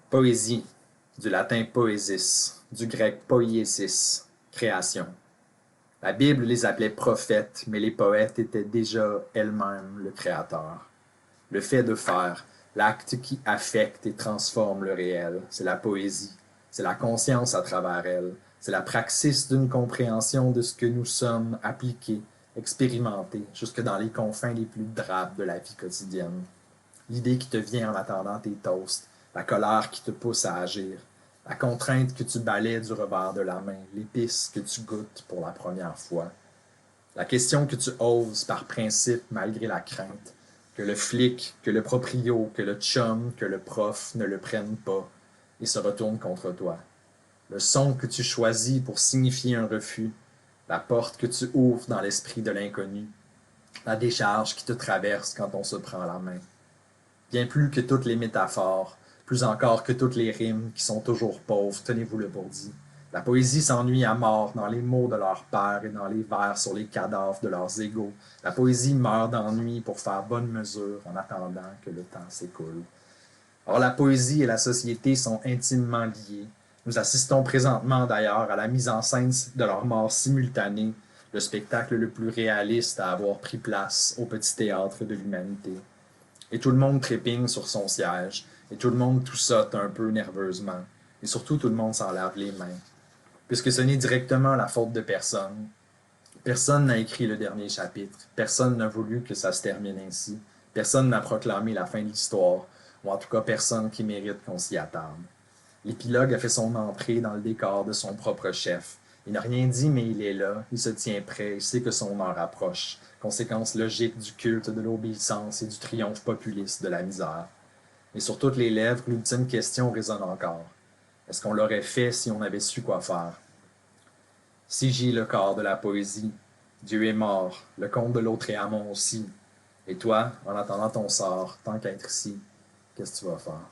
Poésie, du latin poesis, du grec poiesis, création. La Bible les appelait prophètes, mais les poètes étaient déjà elles-mêmes le créateur. Le fait de faire, l'acte qui affecte et transforme le réel, c'est la poésie. C'est la conscience à travers elle. C'est la praxis d'une compréhension de ce que nous sommes appliqués, expérimentés, jusque dans les confins les plus drabes de la vie quotidienne. L'idée qui te vient en attendant tes toasts, la colère qui te pousse à agir, la contrainte que tu balais du revers de la main, l'épice que tu goûtes pour la première fois, la question que tu oses par principe malgré la crainte, que le flic, que le proprio, que le chum, que le prof ne le prennent pas et se retournent contre toi, le son que tu choisis pour signifier un refus, la porte que tu ouvres dans l'esprit de l'inconnu, la décharge qui te traverse quand on se prend la main. Bien plus que toutes les métaphores, plus encore que toutes les rimes qui sont toujours pauvres, tenez-vous-le pour dit. La poésie s'ennuie à mort dans les mots de leurs pères et dans les vers sur les cadavres de leurs égaux. La poésie meurt d'ennui pour faire bonne mesure en attendant que le temps s'écoule. Or, la poésie et la société sont intimement liées. Nous assistons présentement d'ailleurs à la mise en scène de leur mort simultanée, le spectacle le plus réaliste à avoir pris place au petit théâtre de l'humanité. Et tout le monde trépigne sur son siège, et tout le monde toussote un peu nerveusement, et surtout tout le monde s'en lave les mains. Puisque ce n'est directement la faute de personne. Personne n'a écrit le dernier chapitre, personne n'a voulu que ça se termine ainsi, personne n'a proclamé la fin de l'histoire, ou en tout cas personne qui mérite qu'on s'y attarde. L'épilogue a fait son entrée dans le décor de son propre chef. Il n'a rien dit, mais il est là, il se tient prêt, il sait que son heure approche. Conséquence logique du culte de l'obéissance et du triomphe populiste de la misère. Et sur toutes les lèvres, l'ultime question résonne encore. Est-ce qu'on l'aurait fait si on avait su quoi faire? Si j'ai le corps de la poésie, Dieu est mort, le conte de l'autre est à moi aussi. Et toi, en attendant ton sort, tant qu'à être ici, qu'est-ce que tu vas faire?